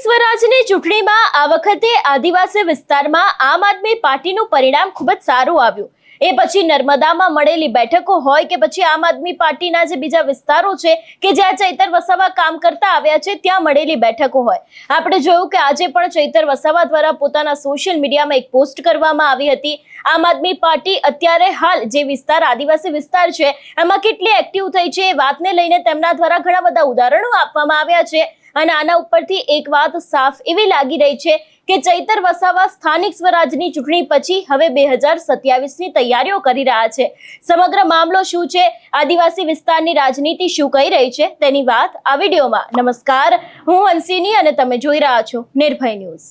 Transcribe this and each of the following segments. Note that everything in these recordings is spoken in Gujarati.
સ્વરાજની ચૂંટણીમાં આ વખતે આદિવાસી વિસ્તારમાં આમ આદમી પાર્ટીનું પરિણામ ખૂબ જ સારું આવ્યું। એ પછી નર્મદામાં મળેલી બેઠકો હોય કે પછી આમ આદમી પાર્ટીના જે બીજા વિસ્તારો છે કે જ્યાં ચૈતર વસાવા કામ કરતા આવ્યા છે ત્યાં મળેલી બેઠકો હોય, આપણે જોયું કે આજે પણ ચૈતર વસાવા દ્વારા પોતાના સોશિયલ મીડિયામાં એક પોસ્ટ કરવામાં આવી હતી। આમ આદમી પાર્ટી અત્યારે હાલ જે વિસ્તાર આદિવાસી વિસ્તાર છે એમાં કેટલી એક્ટિવ થઈ છે એ વાતને લઈને તેમના દ્વારા ઘણા બધા ઉદાહરણો આપવામાં આવ્યા છે અને આના ઉપરથી એક વાત સાફ એવી લાગી રહી છે કે ચૈતર વસાવા સ્થાનિક સ્વરાજની ચૂંટણી પછી હવે 2027ની તૈયારીઓ કરી રહ્યા છે। સમગ્ર મામલો શું છે, આદિવાસી વિસ્તારની રાજનીતિ શું કહી રહી છે તેની વાત આ વિડીયોમાં। નમસ્કાર, હું હંસિની અને તમે જોઈ રહ્યા છો નિર્ભય ન્યૂઝ।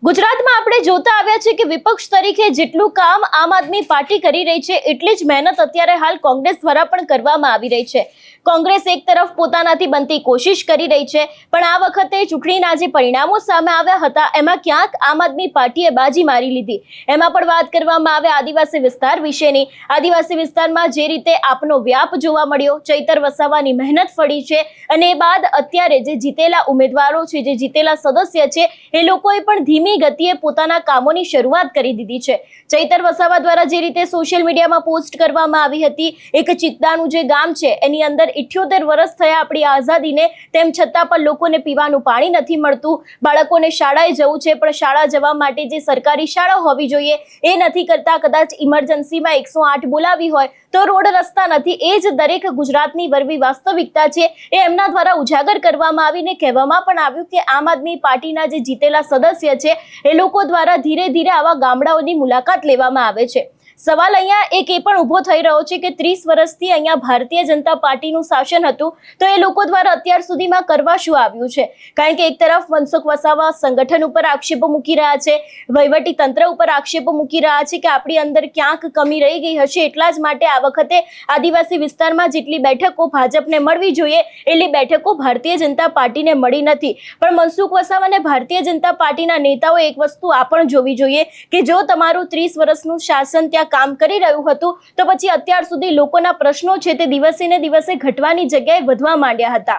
ગુજરાતમાં આપણે જોતા આવ્યા છે કે વિપક્ષ તરીકે જેટલું કામ આમ આદમી પાર્ટી કરી રહી છે એટલી જ મહેનત અત્યારે હાલ કોંગ્રેસ દ્વારા પણ કરવામાં આવી રહી છે। કોંગ્રેસ એક તરફ પોતાનાથી બનતી કોશિશ કરી રહી છે, પણ આ વખતે ચૂંટણીના જે પરિણામો સામે આવ્યા હતા એમાં ક્યાંક આમ આદમી પાર્ટીએ બાજી મારી લીધી। એમાં પણ વાત કરવામાં આવે આદિવાસી વિસ્તાર વિશેની। આદિવાસી વિસ્તારમાં જે રીતે આપનો વ્યાપ જોવા મળ્યો, ચૈતર વસાવાની મહેનત ફળી છે અને એ બાદ અત્યારે જે જીતેલા ઉમેદવારો છે, જે જીતેલા સદસ્ય છે એ લોકોએ પણ ધીમી ગતિએ પોતાના કામોની શરૂઆત કરી દીધી છે। ચૈતર વસાવા દ્વારા જે રીતે સોશિયલ મીડિયામાં પોસ્ટ કરવામાં આવી હતી, એક ચિત્તાનું જે ગામ છે એની અંદર 78 વર્ષ થયા આપણી આઝાદીને, તેમ છતાં પણ લોકોને પીવાનું પાણી નથી મળતું, બાળકોને શાળાએ જવું છે પણ શાળા જવા માટે જે સરકારી શાળા હોવી જોઈએ એ નથી કરતા, કદાચ ઇમરજન્સીમાં 108 બોલાવી હોય તો રોડ રસ્તા નથી। એ જ દરેક ગુજરાતની વરવી વાસ્તવિકતા છે એ એમના દ્વારા ઉજાગર કરવામાં આવીને કહેવામાં પણ આવ્યું કે આમ આદમી પાર્ટીના જે જીતેલા સદસ્ય છે એ લોકો દ્વારા ધીરે ધીરે આવા ગામડાઓની મુલાકાત લેવામાં આવે છે। સવાલ અહીંયા એક એ પણ ઊભો થઈ રહ્યો છે કે 30 વર્ષથી અહીંયા ભારતીય જનતા પાર્ટીનું શાસન હતું તો એ લોકો દ્વારા અત્યાર સુધીમાં કરવા શું આવ્યું છે? કારણ કે એક તરફ મનસુખ વસાવા સંગઠન ઉપર આક્ષેપો મૂકી રહ્યા છે, વહીવટી તંત્ર ઉપર આક્ષેપો મૂકી રહ્યા છે કે આપણી અંદર ક્યાંક કમી રહી ગઈ હશે એટલા જ માટે આ વખતે આદિવાસી વિસ્તારમાં જેટલી બેઠકો ભાજપને મળવી જોઈએ એટલી બેઠકો ભારતીય જનતા પાર્ટીને મળી નથી। પણ મનસુખ વસાવા અને ભારતીય જનતા પાર્ટીના નેતાઓએ એક વસ્તુ આ પણ જોવી જોઈએ કે જો તમારું 30 વર્ષનું શાસન ત્યાં કામ કરી રહ્યું હતું તો પછી અત્યાર સુધી લોકોના પ્રશ્નો છે તે દિવસે ને દિવસે ઘટવાની જગ્યાએ વધવા માંડ્યા હતા।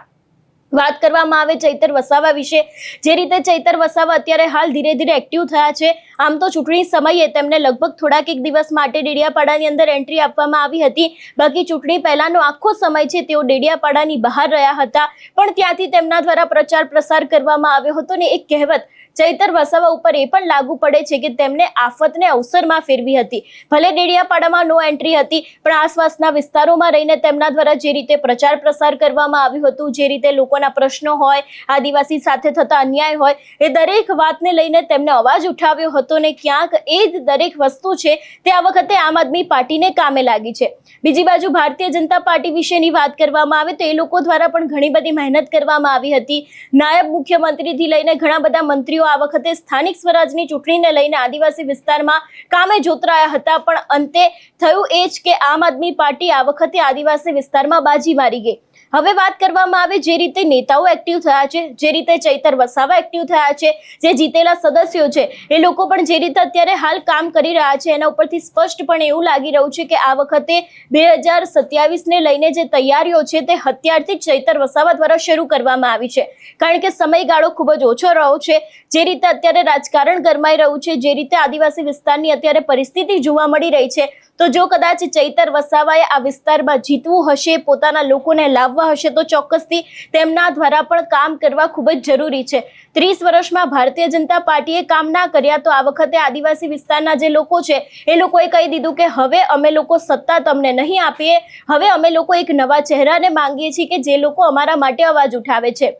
વાત કરવામાં આવે ચૈતર વસાવા વિશે, જે રીતે ચૈતર વસાવા અત્યારે હાલ ધીરે ધીરે એક્ટિવ થયા છે, આમ તો ચૂંટણી સમયે તેમને લગભગ થોડાક એક દિવસ માટે ડેડિયાપાડાની અંદર એન્ટ્રી આપવામાં આવી હતી, બાકી ચૂંટણી પહેલાનો આખો સમય છે તેઓ ડેડિયાપાડાની બહાર રહ્યા હતા, પણ ત્યાંથી તેમના દ્વારા પ્રચાર પ્રસાર કરવામાં આવ્યો હતો ને એક કહેવત ચૈતર વસાવા ઉપર એ પણ લાગુ પડે છે કે તેમને આફતને અવસરમાં ફેરવી હતી। ભલે ડેડિયાપાડામાં નો એન્ટ્રી હતી પણ આસપાસના વિસ્તારોમાં રહીને તેમના દ્વારા જે રીતે પ્રચાર પ્રસાર કરવામાં આવ્યું હતું, જે રીતે લોકોના પ્રશ્નો હોય, આદિવાસી સાથે થતા અન્યાય હોય, એ દરેક વાતને લઈને તેમને અવાજ ઉઠાવ્યો હતો ને ક્યાંક એ જ દરેક વસ્તુ છે તે આ વખતે આમ આદમી પાર્ટીને કામે લાગી છે। બીજી બાજુ ભારતીય જનતા પાર્ટી વિશેની વાત કરવામાં આવે તો એ લોકો દ્વારા પણ ઘણી બધી મહેનત કરવામાં આવી હતી। નાયબ મુખ્યમંત્રીથી લઈને ઘણા બધા મંત્રીઓ આ વખતે સ્થાનિક સ્વરાજની ચૂંટણીને લઈને આદિવાસી વિસ્તારમાં કામે જોતરાયા હતા, પણ અંતે થયું એ જ કે આમ આદમી પાર્ટી આ વખતે આદિવાસી વિસ્તારમાં બાજી મારી ગઈ। હવે વાત કરવામાં આવે જે રીતે નેતાઓ એક્ટિવ થયા છે, જે રીતે ચૈતર વસાવા એક્ટિવ થયા છે, જે જીતેલા સદસ્યો છે એ લોકો પણ જે રીતે અત્યારે હાલ કામ કરી રહ્યા છે એના ઉપરથી સ્પષ્ટપણે એવું લાગી રહ્યું છે કે આ વખતે 2027ને લઈને જે તૈયારીઓ છે તે અત્યારથી ચૈતર વસાવા દ્વારા શરૂ કરવામાં આવી છે, કારણ કે સમયગાળો ખૂબ જ ઓછો રહ્યો છે। જે રીતે અત્યારે રાજકારણ ગરમાઈ રહ્યું છે, જે રીતે આદિવાસી વિસ્તારની અત્યારે પરિસ્થિતિ જોવા મળી રહી છે, તો જો કદાચ ચૈતર વસાવાએ આ વિસ્તારમાં જીતવું હશે, પોતાના લોકોને લાવવા હશે તો ચોક્કસથી તેમના દ્વારા પણ કામ કરવા ખૂબ જ જરૂરી છે। 30 વર્ષમાં ભારતીય જનતા પાર્ટીએ કામ ના કર્યા તો આ વખતે આદિવાસી વિસ્તારના જે લોકો છે એ લોકોએ કહી દીધું કે હવે અમે લોકો સત્તા તમને નહીં આપીએ, હવે અમે લોકો એક નવા ચહેરાને માંગીએ છીએ કે જે લોકો અમારા માટે અવાજ ઉઠાવે છે।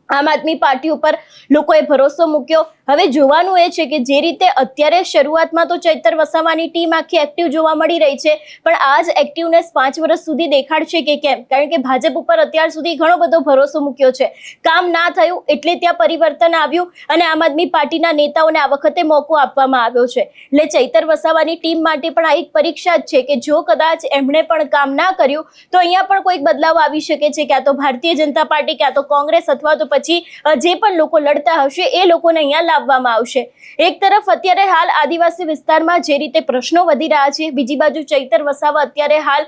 આમ આદમી પાર્ટી ઉપર લોકોએ ભરોસો મૂક્યો। હવે જોવાનું એ છે કે જે રીતે અત્યારે શરૂઆતમાં તો ચૈતર વસાવાની ટીમ આખી એક્ટિવ જોવા મળી રહી છે, પણ આ જ એક્ટિવનેસ 5 વર્ષ સુધી દેખાડશે કે કેમ? કારણ કે ભાજપ ઉપર અત્યાર સુધી ઘણો બધો ભરોસો મૂક્યો છે, કામ ના થયું એટલે ત્યાં પરિવર્તન આવ્યું અને આમ આદમી પાર્ટીના નેતાઓને આ વખતે મોકો આપવામાં આવ્યો છે। એટલે ચૈતર વસાવાની ટીમ માટે પણ આ એક પરીક્ષા જ છે કે જો કદાચ એમણે પણ કામ ના કર્યું તો અહીંયા પણ કોઈક બદલાવ આવી શકે છે, ક્યાં તો ભારતીય જનતા પાર્ટી, ક્યાં તો કોંગ્રેસ અથવા તો પછી જે પણ લોકો લડતા હશે એ લોકોને અહીંયા લાવવામાં આવશે? એક તરફ અત્યારે હાલ આદિવાસી વિસ્તારમાં જે રીતે પ્રશ્નો વધી રહ્યા છે, બીજી બાજુ ચૈતર વસાવા અત્યારે હાલ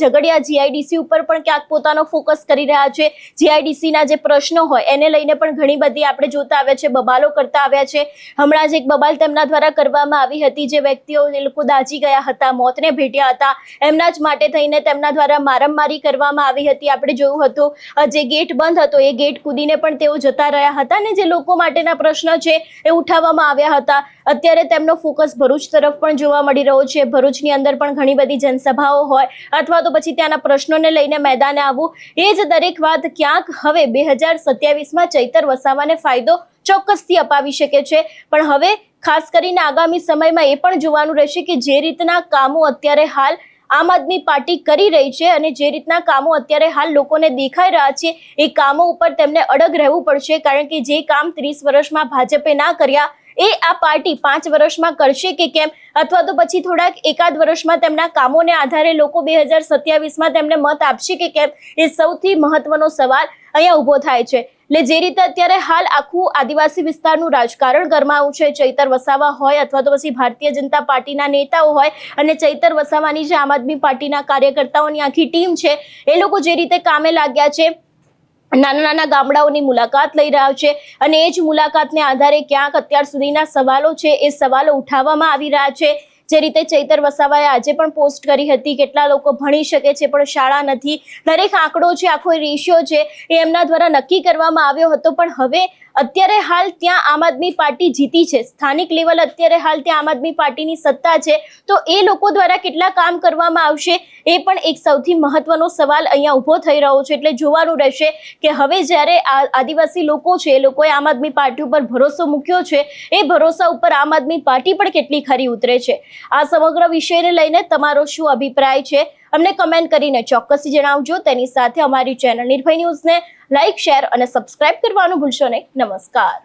ઝઘડિયા જીઆઈડીસી ઉપર પણ ક્યાંક પોતાનો ફોકસ કરી રહ્યા છે. જીઆઈડીસી ના જે પ્રશ્નો હોય એને લઈને પણ ઘણી બધી આપણે જોતા આવ્યા છે, બબાલો કરતા આવ્યા છે. હમણાં જ એક બબાલ તેમના દ્વારા કરવામાં આવી હતી. જે વ્યક્તિઓ એ લોકો દાઝી ગયા હતા, મોતને ભેટ્યા હતા, એમના જ માટે થઈને તેમના દ્વારા મારામારી કરવામાં આવી હતી. આપણે જોયું હતું જે ગેટ બંધ હતો એ ગેટ કૂદીને પણ તેઓ જતા રહ્યા હતા અને જે લોકો માટેના પ્રશ્ન છે એ ઉઠાવવામાં આવ્યા હતા. અત્યારે તેમનો ફોકસ ભરૂચ તરફ પણ જોવા મળી રહ્યો છે. ભરૂચની અંદર પણ ઘણી બધી જનસભાઓ હોય અથવા તો પછી ત્યાંના પ્રશ્નોને લઈને મેદાને આવવું, એ જ દરેક વાત ક્યાંક હવે 2027માં ચૈતર વસાવાને ફાયદો ચોક્કસથી અપાવી શકે છે. પણ હવે ખાસ કરીને આગામી સમયમાં એ પણ જોવાનું રહેશે કે જે રીતના કામો અત્યારે હાલ આમ આદમી પાર્ટી કરી રહી છે અને જે રીતના કામો અત્યારે હાલ લોકોને દેખાઈ રહ્યા છે, એ કામો ઉપર તેમને અડગ રહેવું પડશે. કારણ કે જે કામ 30 વર્ષમાં ભાજપે ના કર્યા એ આ પાર્ટી 5 વર્ષમાં કરશે કે કેમ, અથવા તો પછી થોડાક એકાદ વર્ષમાં તેમના કામોને આધારે લોકો 2027માં તેમને મત આપશે કે કેમ, એ સૌથી મહત્વનો સવાલ અહીંયા ઊભો થાય છે. એટલે જે રીતે અત્યારે હાલ આખું આદિવાસી વિસ્તારનું રાજકારણ ગરમાવું છે, ચૈતર વસાવા હોય અથવા તો પછી ભારતીય જનતા પાર્ટીના નેતાઓ હોય અને ચૈતર વસાવાની જે આમ આદમી પાર્ટીના કાર્યકર્તાઓની આખી ટીમ છે, એ લોકો જે રીતે કામે લાગ્યા છે, નાના નાના ગામડાઓની મુલાકાત લઈ રહ્યા છે અને એ જ મુલાકાતને આધારે ક્યાંક અત્યાર સુધીના સવાલો છે એ સવાલો ઉઠાવવામાં આવી રહ્યા છે. જે રીતે ચૈતર વસાવાએ આજે પણ પોસ્ટ કરી હતી, કેટલા લોકો ભણી શકે છે પણ શાળા નથી, દરેક આંકડો છે, આખો રેશિયો છે એ એમના દ્વારા નક્કી કરવામાં આવ્યો હતો. પણ હવે અત્યારે હાલ ત્યાં આમ આદમી પાર્ટી જીતી છે, સ્થાનિક લેવલ અત્યારે હાલ ત્યાં આમ આદમી પાર્ટીની સત્તા છે, તો એ લોકો દ્વારા કેટલા કામ કરવામાં આવશે એ પણ એક સૌથી મહત્વનો સવાલ અહીંયા ઊભો થઈ રહ્યો છે. એટલે જોવાનું રહેશે કે હવે જ્યારે આદિવાસી લોકો છે એ લોકોએ આમ આદમી પાર્ટી ઉપર ભરોસો મૂક્યો છે, એ ભરોસા ઉપર આમ આદમી પાર્ટી પણ કેટલી ખરી ઉતરે છે. આ સમગ્ર વિષયને લઈને તમારો શું અભિપ્રાય છે અમને કમેન્ટ કરીને ચોક્કસથી જણાવજો. તેની સાથે અમારી ચેનલ નિર્ભય ન્યૂઝને લાઇક, શેર અને સબસ્ક્રાઇબ કરવાનું ભૂલશો નહીં. નમસ્કાર.